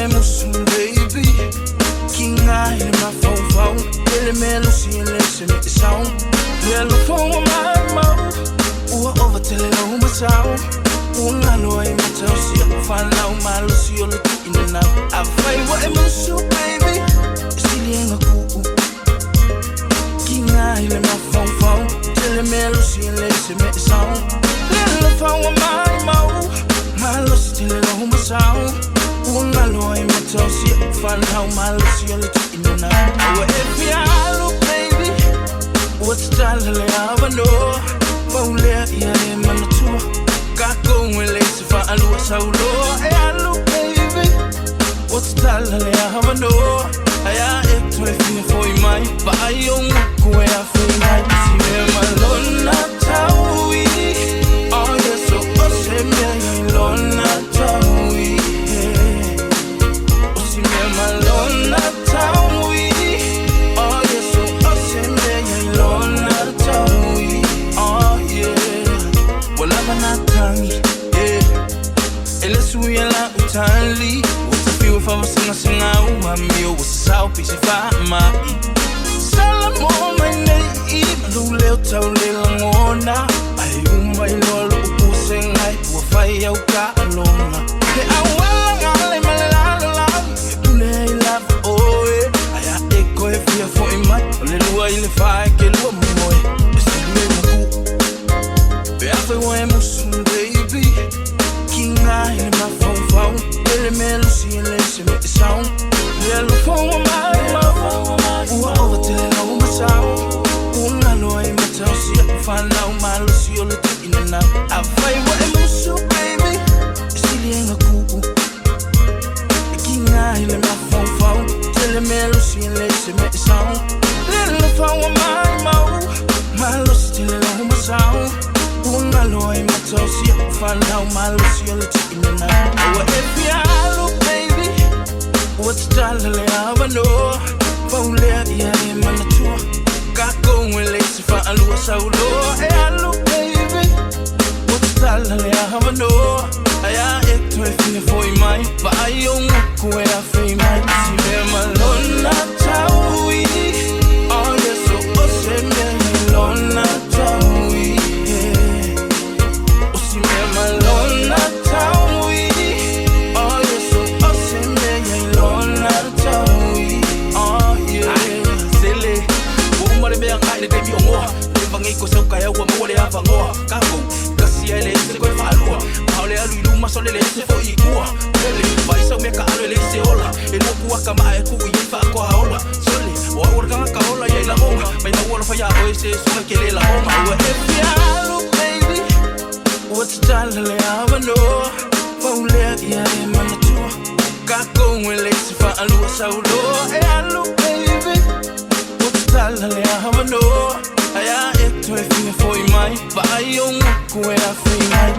musum baby. King I in my phone. Tell me Lucy and listen it sound. Tell the phone with my mouth. Over till it on my sound. I know I'm a tell see I find out my Lucy you're looking in and out. I find what I'm musum baby. Still ain't a cool. King I in my phone. Tell me Lucy and listen it sound. Tell the phone with my mouth. My Lucy till it on my sound. I know I'm a tell see I find out my Lucy you're looking in and out. Oh, if you look baby, what's that I know? Maulia ya emana tua Kako mwelezi fa alua saulo Ea look baby What's that I have a no Aya ekto efine foi mai Ba ayo nguku ea foi mai Sime malona taui Oh yes so osemia ya ilona taui Osime malona taui Oh yes so osemia ya ilona taui Natangi, Elesuya la utali. What's a few if I was singa umami was sao piece of mai. Salamo my name, Luleo Tole Langona. I my lord who sing I will fire out alone. The hour I love oh I echo if you're for him, a little while if I can look more. Everywhere musum baby. King I in my phone. Tell me Lucy and listen it sound. Tell the phone with my mouth. Over till it on my sound. I know I'm a tell see I find out my Lucy you're looking in and out. I find what I'm musum baby. Still ain't a cool. King I in my phone. Tell me Lucy and listen it sound. Tell the phone with my mouth. My Lucy till it on my sound. I know I'm a tell see I find out my Lucy you're looking in and out. Oh, if you look baby, what's that I know? Maulia ya emana tua Kako mwelezi fa alua saulo Ea look baby, what's that I know? Aya ekto efine foi mai Ba ayo nguku ea fei mai Sime malona taui Oh yes so oseme malona taui Malona taui, oh yes so oseme malona taui, oh yeah. Sili, umare me angai le baby ongoa, levangi ko sa kaya wa mo le avangoa. Kako, kasi ele se ko falua, haule alu luma so le se fo ikua. Ele vai sa me ka alu le se ola, e no ku akama e ku i fa ko haola. Soli, wa urga ka ola ye la honga, mai na wala fa ya o se so ke le la honga. Wa efialo baby. What's that I know? Maulia ya emana tua Kako mwelezi fa alua saulo Ea look baby What's that I know? Aya ekto efine foi mai Ba ayo nguku ea fei mai